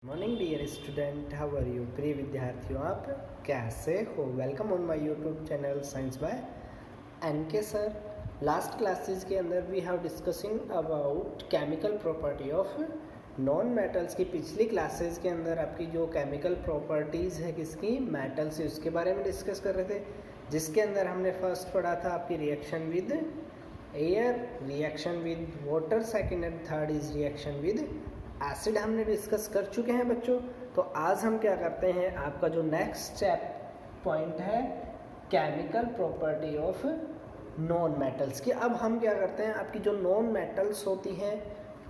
Morning dear student, how are you? प्रिय विद्यार्थियों, आप कैसे हो? Welcome on my YouTube channel science by NK sir. Last classes के अंदर we have discussing about chemical property of non metals की। पिछली क्लासेस के अंदर आपकी जो केमिकल प्रॉपर्टीज़ है किसकी, मेटल से, उसके बारे में डिस्कस कर रहे थे, जिसके अंदर हमने फर्स्ट पढ़ा था आपकी reaction with air, reaction with water, second and third is reaction with acid हमने डिस्कस कर चुके हैं बच्चों। तो आज हम क्या करते हैं, आपका जो नेक्स्ट पॉइंट है chemical property of non metals की। अब हम क्या करते हैं, आपकी जो नॉन मेटल्स होती हैं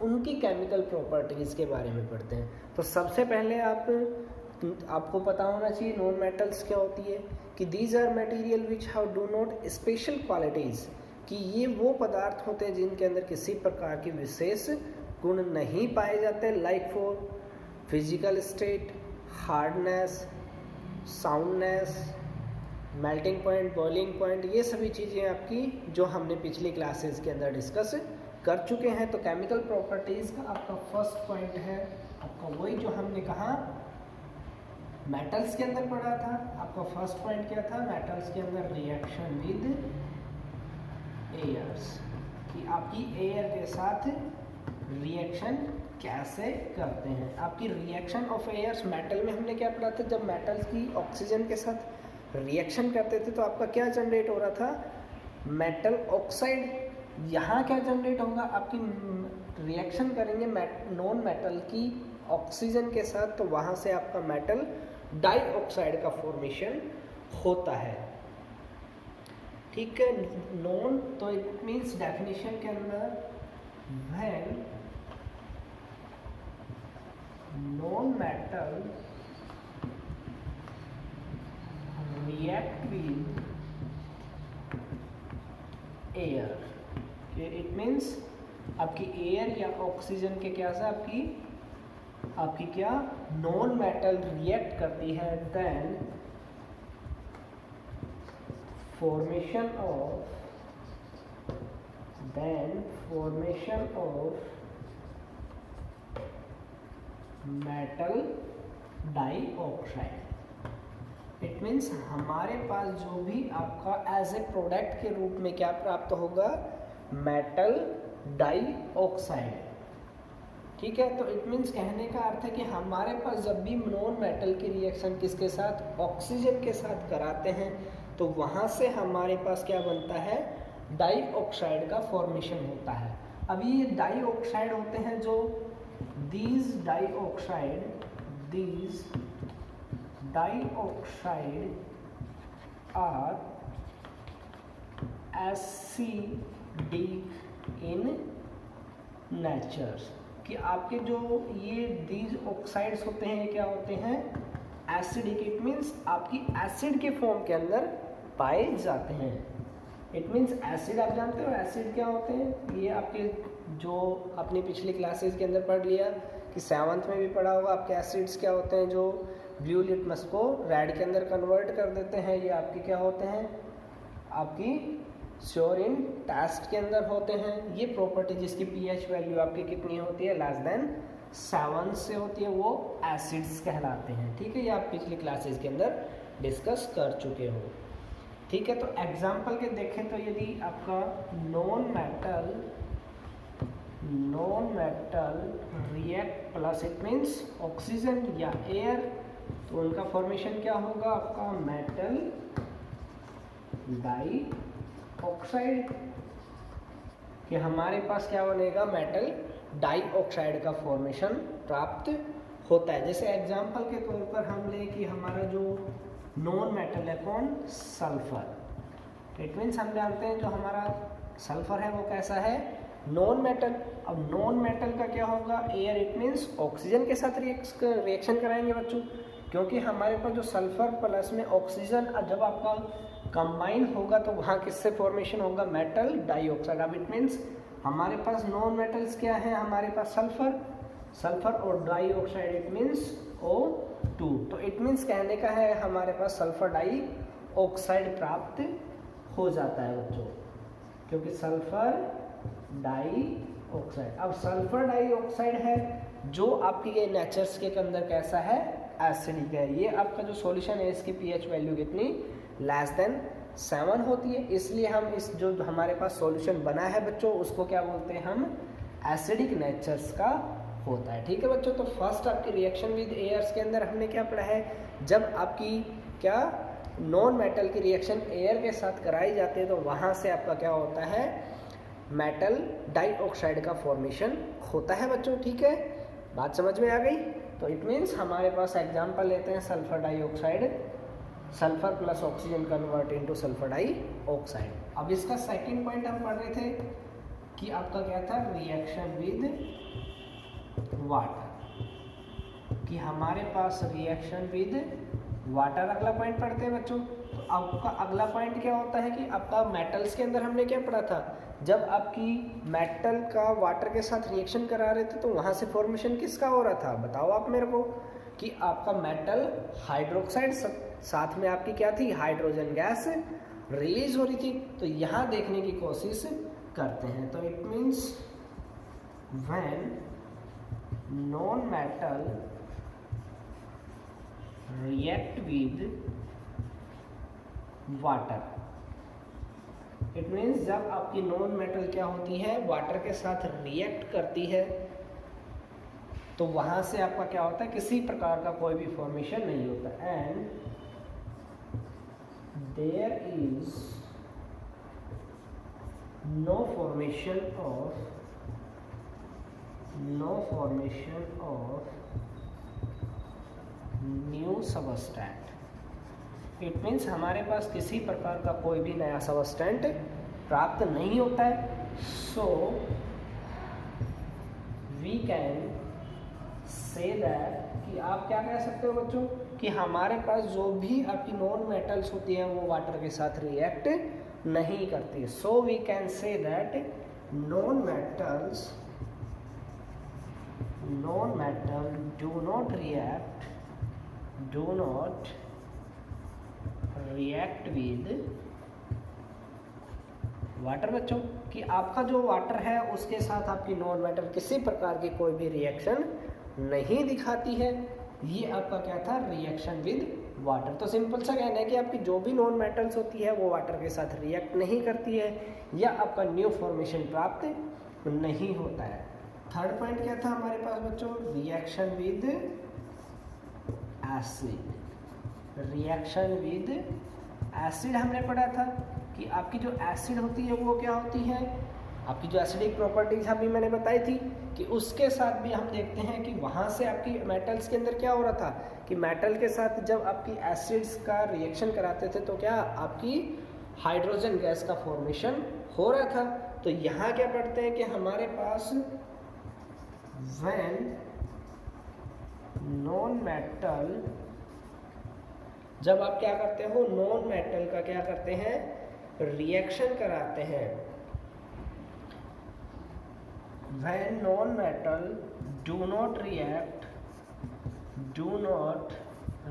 उनकी केमिकल प्रॉपर्टीज़ के बारे में पढ़ते हैं। तो सबसे पहले आपको पता होना चाहिए नॉन मेटल्स क्या होती है, कि these are material which have do not special qualities, कि ये वो पदार्थ होते हैं जिनके अंदर किसी प्रकार की विशेष गुण नहीं पाए जाते, like for physical state, hardness, soundness, melting point, boiling point, ये सभी चीज़ें आपकी जो हमने पिछली क्लासेस के अंदर डिस्कस कर चुके हैं। तो केमिकल प्रॉपर्टीज़ का आपका फर्स्ट पॉइंट है आपका वही जो हमने कहा मेटल्स के अंदर पढ़ा था। आपका फर्स्ट पॉइंट क्या था मेटल्स के अंदर, रिएक्शन विद एयर्स, कि आपकी एयर के साथ रिएक्शन कैसे करते हैं। आपकी रिएक्शन ऑफ एयर्स, मेटल में हमने क्या पढ़ा था, जब मेटल्स की ऑक्सीजन के साथ रिएक्शन करते थे तो आपका क्या जनरेट हो रहा था, मेटल ऑक्साइड। यहाँ क्या जनरेट होगा, आपकी रिएक्शन करेंगे नॉन मेटल की ऑक्सीजन के साथ, तो वहाँ से आपका मेटल डाइऑक्साइड का फॉर्मेशन होता है। ठीक है, नॉन, तो इट मीन्स डेफिनेशन के अंदर when non-metal react with air, it means आपकी एयर या ऑक्सीजन के क्या से आपकी क्या नॉन मेटल रिएक्ट करती है, then formation of metal dioxide. It means हमारे पास जो भी आपका एज ए प्रोडक्ट के रूप में क्या प्राप्त होगा, मेटल डाइऑक्साइड। ठीक है, तो इट मीन्स कहने का अर्थ है कि हमारे पास जब भी नॉन मेटल की रिएक्शन किसके साथ, ऑक्सीजन के साथ कराते हैं, तो वहाँ से हमारे पास क्या बनता है, डाइऑक्साइड का फॉर्मेशन होता है। अब ये डाइऑक्साइड होते हैं जो these dioxide are acidic in nature, कि आपके जो ये these oxides होते हैं, ये क्या होते हैं, एसिडिक। इट मीन्स आपकी एसिड के फॉर्म के अंदर पाए जाते हैं। इट मीन्स एसिड, आप जानते हो एसिड क्या होते हैं, ये आपके जो अपनी पिछली क्लासेस के अंदर पढ़ लिया, कि 7th में भी पढ़ा होगा, आपके एसिड्स क्या होते हैं जो ब्लू लिटमस को रेड के अंदर कन्वर्ट कर देते हैं। ये आपके क्या होते हैं, आपकी श्योरिन टेस्ट के अंदर होते हैं। ये प्रॉपर्टी जिसकी पीएच वैल्यू आपकी कितनी होती है, लेस देन 7 से होती है, वो एसिड्स कहलाते हैं। ठीक है, ये आप पिछली क्लासेस के अंदर डिस्कस कर चुके हो। ठीक है, तो एग्जाम्पल के देखें तो यदि आपका non metal react plus, it means oxygen या एयर, तो उनका फॉर्मेशन क्या होगा, आपका मेटल डाइऑक्साइड, कि हमारे पास क्या बनेगा, मेटल डाइऑक्साइड का फॉर्मेशन प्राप्त होता है। जैसे एग्जाम्पल के तौर पर हम ले कि हमारा जो नॉन मेटल है कौन, सल्फर। इट मीन्स हम जानते हैं जो हमारा सल्फर है वो कैसा है, नॉन मेटल। अब नॉन मेटल का क्या होगा, एयर, इट मीन्स ऑक्सीजन के साथ रिएक्शन कराएंगे बच्चों, क्योंकि हमारे पास जो सल्फर प्लस में ऑक्सीजन जब आपका कंबाइन होगा तो वहाँ किससे फॉर्मेशन होगा, मेटल डाइऑक्साइड। अब इट मीन्स हमारे पास नॉन मेटल्स क्या है, हमारे पास सल्फर और डाइऑक्साइड, इट मीन्स O2। तो इट मीन्स कहने का है हमारे पास सल्फर डाइऑक्साइड प्राप्त हो जाता है बच्चों, क्योंकि सल्फर डाइऑक्साइड। अब सल्फर डाइऑक्साइड है जो आपकी ये नेचर्स के अंदर कैसा है, एसिडिक है। ये आपका जो सॉल्यूशन है इसकी पीएच वैल्यू कितनी, लेस देन 7 होती है, इसलिए हम इस जो हमारे पास सॉल्यूशन बना है बच्चों उसको क्या बोलते हैं हम, एसिडिक नेचर्स का होता है। ठीक है बच्चों, तो फर्स्ट आपकी रिएक्शन विद एयर्स के अंदर हमने क्या पढ़ा है, जब आपकी क्या नॉन मेटल की रिएक्शन एयर के साथ कराई जाती है तो वहाँ से आपका क्या होता है, मेटल डाइऑक्साइड का फॉर्मेशन होता है बच्चों। ठीक है, बात समझ में आ गई। तो इट मीन्स हमारे पास एग्जांपल लेते हैं sulphur dioxide, sulphur plus oxygen convert into sulphur dioxide. अब इसका सेकंड पॉइंट हम पढ़ रहे थे कि आपका क्या था, रिएक्शन विद वाटर, कि हमारे पास रिएक्शन विद वाटर अगला पॉइंट पढ़ते हैं बच्चों। तो आपका अगला पॉइंट क्या होता है कि आपका मेटल्स के अंदर हमने क्या पढ़ा था, जब आपकी मेटल का वाटर के साथ रिएक्शन करा रहे थे तो वहाँ से फॉर्मेशन किसका हो रहा था, बताओ आप मेरे को, कि आपका मेटल हाइड्रोक्साइड साथ में आपकी क्या थी, हाइड्रोजन गैस रिलीज हो रही थी। तो यहाँ देखने की कोशिश करते हैं। तो it means when non metal react with water, it means जब आपकी नॉन मेटल क्या होती है, वाटर के साथ रिएक्ट करती है तो वहां से आपका क्या होता है, किसी प्रकार का कोई भी फॉर्मेशन नहीं होता। And there is no formation of new substance. It means हमारे पास किसी प्रकार का कोई भी नया सबस्टेंट प्राप्त नहीं होता है। So we can say that, कि आप क्या कह सकते हो बच्चों, कि हमारे पास जो भी आपकी नॉन मेटल्स होती हैं वो वाटर के साथ रिएक्ट नहीं करती। So we can say that non metal do not react with water बच्चों, कि आपका जो वाटर है उसके साथ आपकी नॉन मेटल किसी प्रकार की कोई भी रिएक्शन नहीं दिखाती है। ये आपका क्या था, रिएक्शन विद वाटर। तो सिंपल सा कहना है कि आपकी जो भी नॉन मेटल्स होती है वो वाटर के साथ रिएक्ट नहीं करती है या आपका न्यू फॉर्मेशन प्राप्त नहीं होता है। थर्ड पॉइंट क्या था हमारे पास बच्चों, reaction with acid. Reaction with acid हमने पढ़ा था कि आपकी जो एसिड होती है वो क्या होती है, आपकी जो एसिडिक प्रॉपर्टीज अभी मैंने बताई थी कि उसके साथ भी हम देखते हैं कि वहाँ से आपकी मेटल्स के अंदर क्या हो रहा था, कि मेटल के साथ जब आपकी एसिड्स का रिएक्शन कराते थे तो क्या आपकी हाइड्रोजन गैस का फॉर्मेशन हो रहा था। तो यहाँ क्या पढ़ते हैं कि हमारे पास व्हेन नॉन मेटल, जब आप क्या करते हो, नॉन मेटल का क्या करते हैं, रिएक्शन कराते हैं। When non-metal do not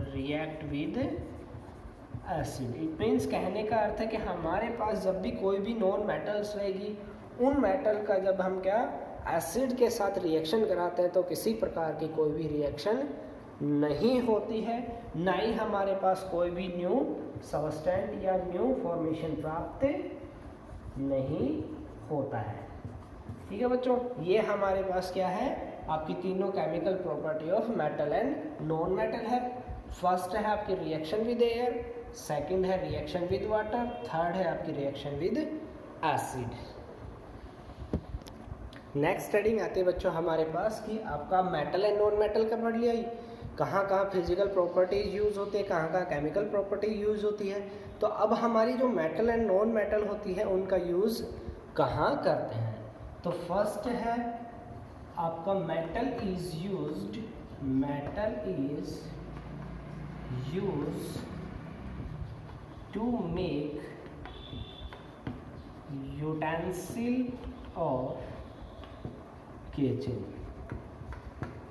react with acid, it means कहने का अर्थ है कि हमारे पास जब भी कोई भी नॉन मेटल्स रहेगी, उन मेटल का जब हम क्या एसिड के साथ रिएक्शन कराते हैं तो किसी प्रकार की कोई भी रिएक्शन नहीं होती है, ना ही हमारे पास कोई भी न्यू सबस्टेंट या न्यू फॉर्मेशन प्राप्त नहीं होता है। ठीक है बच्चों, ये हमारे पास क्या है, आपकी तीनों chemical property of metal and non metal है। फर्स्ट है आपकी रिएक्शन विद एयर, सेकंड है रिएक्शन विद वाटर, थर्ड है आपकी reaction with acid. Next heading आती है बच्चों हमारे पास कि आपका मेटल एंड नॉन मेटल का पढ़ लिया, कहाँ कहाँ फिजिकल प्रॉपर्टीज यूज होते हैं, कहाँ कहाँ केमिकल प्रॉपर्टी यूज होती है। तो अब हमारी जो मेटल एंड नॉन मेटल होती है उनका यूज कहाँ करते हैं। तो फर्स्ट है आपका metal is used to make utensil of kitchen.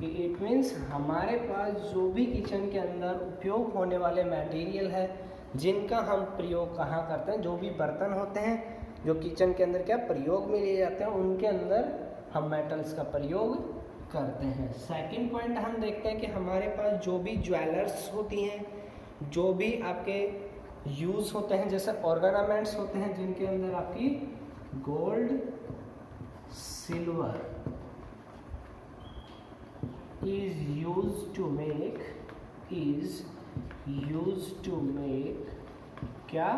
It means हमारे पास जो भी किचन के अंदर उपयोग होने वाले मटेरियल है जिनका हम प्रयोग कहाँ करते हैं, जो भी बर्तन होते हैं जो किचन के अंदर क्या प्रयोग में लिए जाते हैं उनके अंदर हम मेटल्स का प्रयोग करते हैं। सेकंड पॉइंट हम देखते हैं कि हमारे पास जो भी ज्वेलर्स होती हैं, जो भी आपके यूज़ होते हैं, जैसे ऑर्गेनामेंट्स होते हैं जिनके अंदर आपकी gold silver is used to make क्या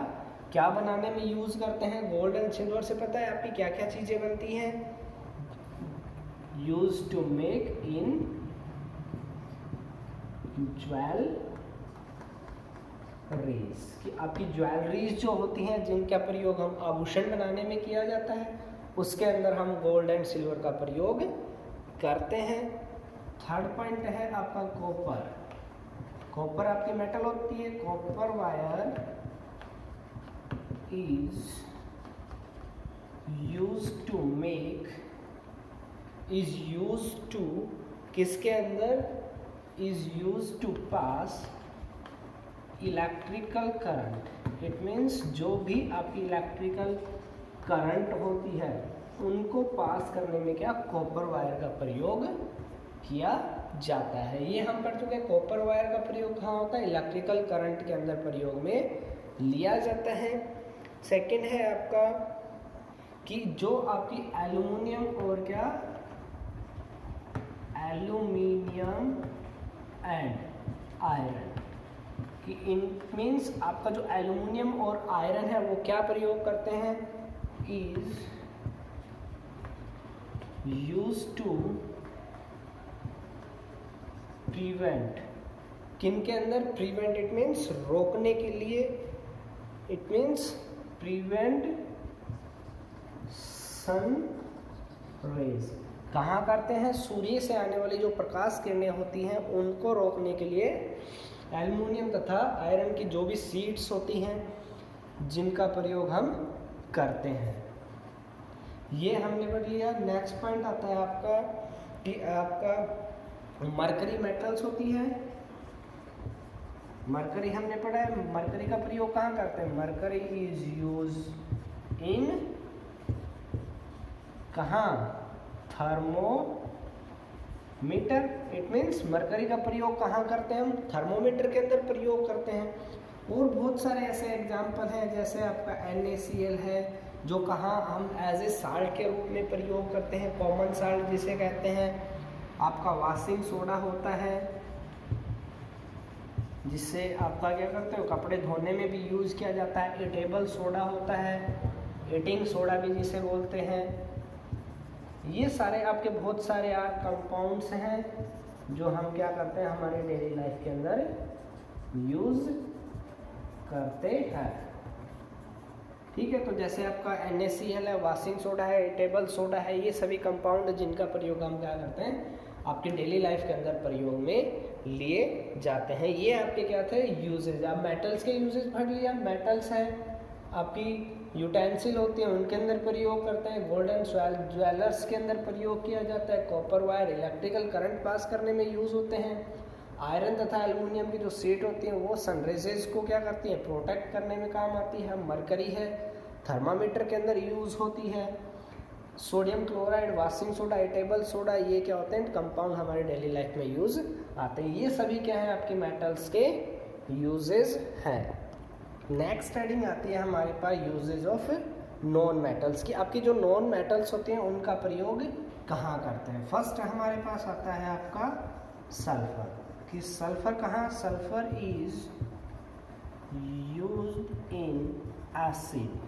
क्या बनाने में यूज करते हैं? गोल्ड एंड सिल्वर से पता है आपकी क्या क्या चीजें बनती हैं? Use to make in jewelleries, कि आपकी ज्वेलरीज जो होती हैं जिनका प्रयोग हम आभूषण बनाने में किया जाता है, उसके अंदर हम गोल्ड एंड सिल्वर का प्रयोग करते हैं। थर्ड पॉइंट है आपका कॉपर। कॉपर आपकी मेटल होती है। Copper wire is used to किसके अंदर? Is used to pass electrical current. It means जो भी आपकी इलेक्ट्रिकल करंट होती है उनको पास करने में क्या कॉपर वायर का प्रयोग किया जाता है। ये हम पढ़ चुके हैं। कॉपर वायर का प्रयोग कहाँ होता है? इलेक्ट्रिकल करंट के अंदर प्रयोग में लिया जाता है। सेकंड है आपका कि जो आपकी एल्युमिनियम और क्या एल्युमिनियम एंड आयरन कि इन मीन्स आपका जो एल्युमिनियम और आयरन है वो क्या प्रयोग करते हैं? इज यूज्ड टू प्रिवेंट, किन के अंदर? प्रिवेंट इट मीन्स रोकने के लिए, it means prevent sun rays. कहाँ करते हैं? सूर्य से आने वाली जो प्रकाश किरणें होती हैं उनको रोकने के लिए एल्युमिनियम तथा आयरन की जो भी शीट्स होती हैं जिनका प्रयोग हम करते हैं। ये हमने पढ़ लिया। नेक्स्ट पॉइंट आता है आपका कि आपका मरकरी मेटल्स होती है। मरकरी हमने पढ़ा है। मरकरी का प्रयोग कहाँ करते हैं? मरकरी इज यूज इन कहाँ? थर्मोमीटर। इट मीन्स मरकरी का प्रयोग कहाँ करते हैं? हम थर्मोमीटर के अंदर प्रयोग करते हैं। और बहुत सारे ऐसे एग्जाम्पल हैं, जैसे आपका NaCl है जो कहाँ हम एज ए साल्ट के रूप में प्रयोग करते हैं, कॉमन साल्ट जिसे कहते हैं। आपका वॉशिंग सोडा होता है जिससे आपका क्या करते हो कपड़े धोने में भी यूज़ किया जाता है। ईटेबल सोडा होता है, ईटिंग सोडा भी जिसे बोलते हैं। ये सारे आपके बहुत सारे कंपाउंड्स हैं जो हम क्या करते हैं हमारे डेली लाइफ के अंदर यूज़ करते हैं। ठीक है, तो जैसे आपका NaCl है, वॉशिंग सोडा है, ईटेबल सोडा है, ये सभी कंपाउंड जिनका प्रयोग हम क्या करते हैं आपके डेली लाइफ के अंदर प्रयोग में लिए जाते हैं। ये आपके क्या थे यूजेज। आप मेटल्स के यूजेज पढ़ लिया। मेटल्स है आपकी यूटेंसिल होती हैं उनके अंदर प्रयोग करते हैं। गोल्ड एंड ज्वेलर्स के अंदर प्रयोग किया जाता है। Copper wire electrical current pass करने में यूज़ होते हैं। आयरन तथा एल्युमिनियम की जो शीट होती है वो सनरेजेस को क्या करती है प्रोटेक्ट करने में काम आती है। मरकरी है थर्मामीटर के अंदर यूज़ होती है। Sodium chloride, washing soda, eatable soda, ये क्या होते हैं कंपाउंड हमारे डेली लाइफ में यूज़ आते हैं। ये सभी क्या है आपके मेटल्स के यूजेस हैं। नेक्स्ट हेडिंग आती है हमारे पास यूजेज ऑफ नॉन मेटल्स की। आपकी जो नॉन मेटल्स होते हैं उनका प्रयोग कहाँ करते हैं। फर्स्ट हमारे पास आता है आपका सल्फर। कि सल्फर कहाँ? Sulphur is used in acid.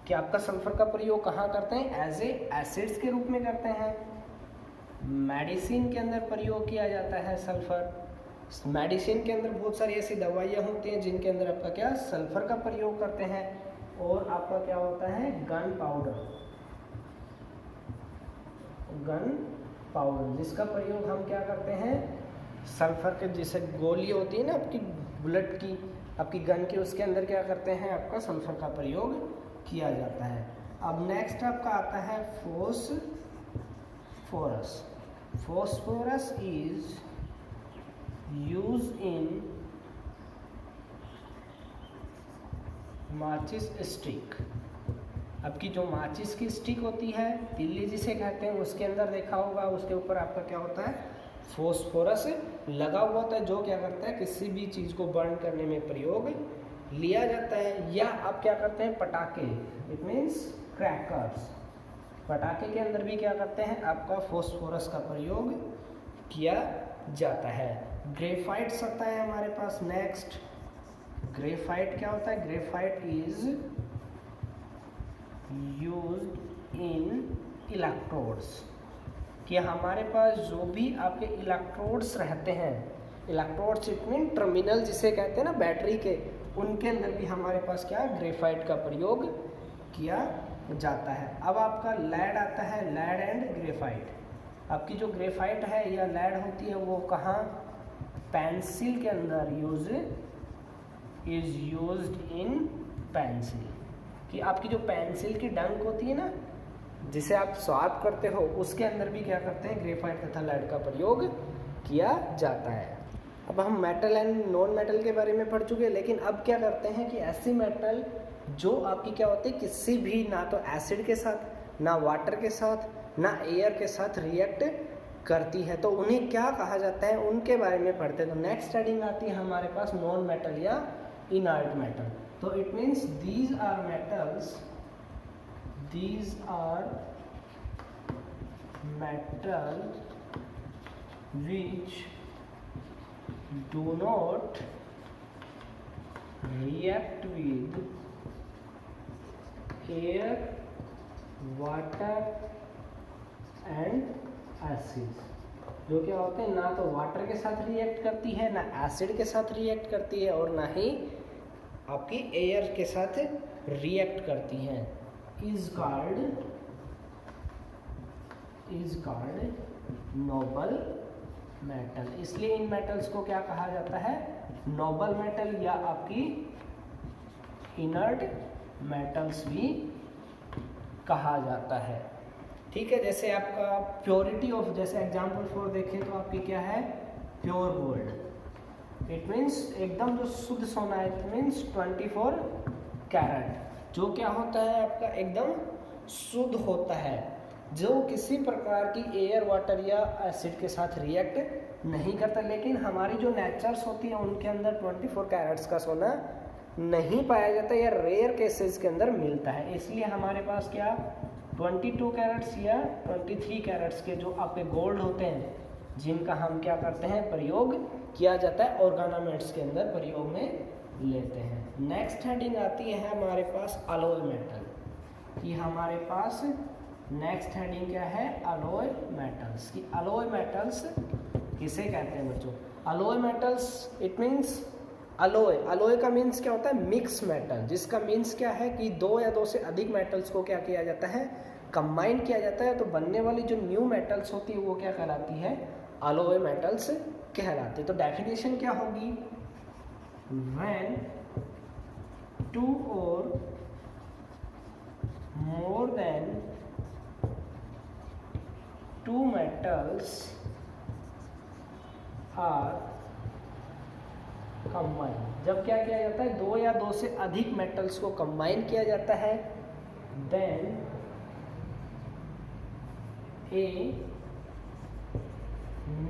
कि आपका सल्फर का प्रयोग कहाँ करते हैं? एज ए एसिड्स के रूप में करते हैं। मेडिसिन के अंदर प्रयोग किया जाता है सल्फर। मेडिसिन के अंदर बहुत सारी ऐसी दवाइयाँ होती हैं जिनके अंदर आपका क्या सल्फर का प्रयोग करते हैं। और आपका क्या होता है गन पाउडर जिसका प्रयोग हम क्या करते हैं सल्फर के, जैसे गोली होती है ना आपकी बुलेट की, आपकी गन की, उसके अंदर क्या करते हैं आपका सल्फर का प्रयोग किया जाता है। अब नेक्स्ट आपका आता है phosphorus. Phosphorus is used in माचिस स्टिक। आपकी जो माचिस की स्टिक होती है, तिल्ली जिसे कहते हैं, उसके अंदर देखा होगा उसके ऊपर आपका क्या होता है, फॉस्फोरस लगा हुआ होता है, जो क्या करता है किसी भी चीज़ को बर्न करने में प्रयोग लिया जाता है। या आप क्या करते हैं, पटाखे, इट मीन्स क्रैकर्स, पटाखे के अंदर भी क्या करते हैं, आपका फॉस्फोरस का प्रयोग किया जाता है। ग्रेफाइट्स आता है हमारे पास नेक्स्ट। ग्रेफाइट क्या होता है, graphite is used in electrodes, कि हमारे पास जो भी आपके इलेक्ट्रोड्स रहते हैं, इलेक्ट्रोड्स इट मीन टर्मिनल जिसे कहते हैं ना बैटरी के, उनके अंदर भी हमारे पास क्या ग्रेफाइट का प्रयोग किया जाता है। अब आपका लैड आता है, लैड एंड ग्रेफाइट। आपकी जो ग्रेफाइट है या लैड होती है वो कहाँ, पेंसिल के अंदर इज यूज्ड इन पेंसिल, कि आपकी जो पेंसिल की डंक होती है ना जिसे आप स्वाप करते हो, उसके अंदर भी क्या करते हैं, ग्रेफाइट तथा लैड का प्रयोग किया जाता है। अब हम मेटल एंड नॉन मेटल के बारे में पढ़ चुके हैं, लेकिन अब क्या करते हैं कि ऐसी मेटल जो आपकी क्या होती है किसी भी ना तो एसिड के साथ, ना वाटर के साथ, ना एयर के साथ रिएक्ट करती है, तो उन्हें क्या कहा जाता है, उनके बारे में पढ़ते हैं। तो नेक्स्ट हेडिंग आती है हमारे पास नॉन मेटल या इनर्ट मेटल। तो it means these are metals which do not react with air, water and acid, जो क्या होते हैं ना तो वाटर के साथ रिएक्ट करती है, ना एसिड के साथ रिएक्ट करती है, और ना ही आपकी एयर के साथ रिएक्ट करती हैं। Is called Nobel metal. इसलिए इन मेटल्स को क्या कहा जाता है, नोबल मेटल या आपकी इनर्ट मेटल्स भी कहा जाता है। ठीक है, जैसे आपका प्योरिटी ऑफ, जैसे एग्जांपल फॉर देखें तो आपकी क्या है, प्योर गोल्ड, इट मीन्स एकदम जो शुद्ध सोना है, इट मीन्स 24 कैरेट, जो क्या होता है आपका एकदम शुद्ध होता है, जो किसी प्रकार की एयर, वाटर या एसिड के साथ रिएक्ट नहीं करता। लेकिन हमारी जो नेचर्स होती है उनके अंदर 24 कैरेट्स का सोना नहीं पाया जाता या रेयर केसेस के अंदर मिलता है। इसलिए हमारे पास क्या 22 कैरेट्स या 23 कैरेट्स के जो आपके गोल्ड होते हैं, जिनका हम क्या करते हैं प्रयोग किया जाता है, ऑर्गेनामेंट्स के अंदर प्रयोग में लेते हैं। नेक्स्ट हेडिंग आती है हमारे पास अलॉय मेटल, कि हमारे पास नेक्स्ट हेडिंग क्या है, अलॉय मेटल्स, की अलॉय मेटल्स किसे कहते हैं बच्चों, alloy metals it means alloy का मीन्स क्या होता है, मिक्स मेटल, जिसका मीन्स क्या है कि दो या दो से अधिक मेटल्स को क्या किया जाता है, कंबाइन किया जाता है, तो बनने वाली जो न्यू मेटल्स होती है वो क्या कहलाती है, अलॉय मेटल्स कहलाती है। तो डेफिनेशन क्या होगी, when two or more than two metals are combined, जब क्या किया जाता है, दो या दो से अधिक मेटल्स को कंबाइन किया जाता है, then a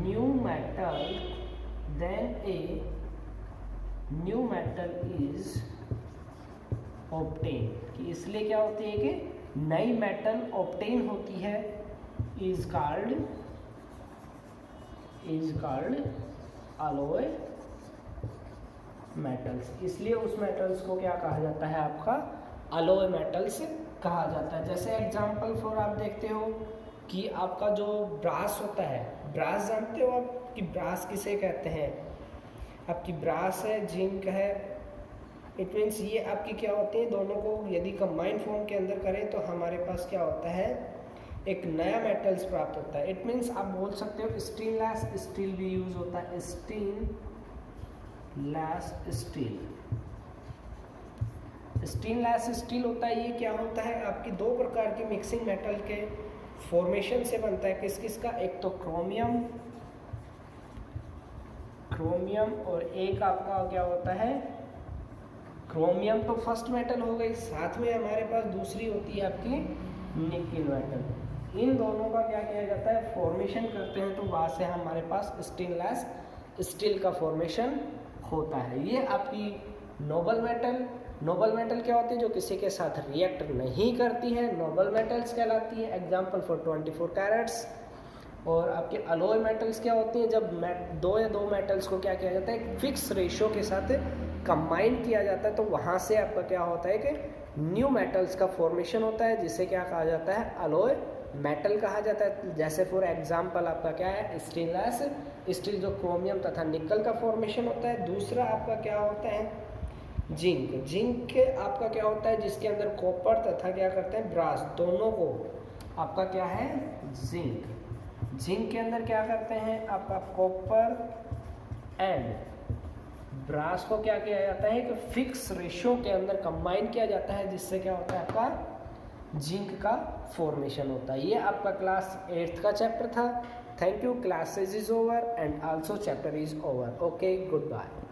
new metal is obtained, कि इसलिए क्या होती है कि नई मेटल ऑब्टेन होती है, is called alloy metals। इसलिए उस मेटल्स को क्या कहा जाता है, आपका अलॉय मेटल्स कहा जाता है। जैसे एग्जांपल फॉर आप देखते हो कि आपका जो ब्रास होता है, ब्रास जानते हो आप कि ब्रास किसे कहते हैं, आपकी ब्रास है, जिंक है, इट मीन्स ये आपकी क्या होती है, दोनों को यदि कंबाइंड फॉर्म के अंदर करें तो हमारे पास क्या होता है, एक नया मेटल्स प्राप्त होता है। इट मीन्स आप बोल सकते हो स्टेनलेस स्टील भी यूज होता है, स्टेनलेस स्टील होता है, ये क्या होता है, आपकी दो प्रकार की मिक्सिंग मेटल के फॉर्मेशन से बनता है। किस किस का, एक तो क्रोमियम और एक आपका क्या होता है क्रोमियम तो फर्स्ट मेटल हो गई, साथ में हमारे पास दूसरी होती है आपकी निकिल मेटल। इन दोनों का क्या किया जाता है, फॉर्मेशन करते हैं, तो वहाँ से हमारे पास स्टेनलेस स्टील का फॉर्मेशन होता है। ये आपकी नोबल मेटल। नोबल मेटल क्या होती है, जो किसी के साथ रिएक्ट नहीं करती है, नोबल मेटल्स कहलाती है। Example for 24 carats. और आपके अलॉय मेटल्स क्या होती हैं, जब दो या दो मेटल्स को क्या किया जाता है, एक फिक्स रेशो के साथ कंबाइन किया जाता है, तो वहाँ से आपका क्या होता है कि न्यू मेटल्स का फॉर्मेशन होता है, जिसे क्या कहा जाता है, अलॉय मेटल कहा जाता है। जैसे फॉर एग्जांपल आपका क्या है, स्टेनलेस स्टील, जो क्रोमियम तथा निकल का फॉर्मेशन होता है। दूसरा आपका क्या होता है, जिंक। जिंक आपका क्या होता है, जिसके अंदर कॉपर तथा क्या करते हैं, ब्रास, दोनों को आपका क्या है, जिंक। जिंक के अंदर क्या करते हैं, आपका कॉपर एंड ब्रास को क्या किया जाता है कि फिक्स रेशो के अंदर कंबाइन किया जाता है, जिससे क्या होता है, आपका जिंक का फॉर्मेशन होता है। ये आपका क्लास 8th का चैप्टर था। Thank you. Classes is over and also chapter is over. Okay, good bye.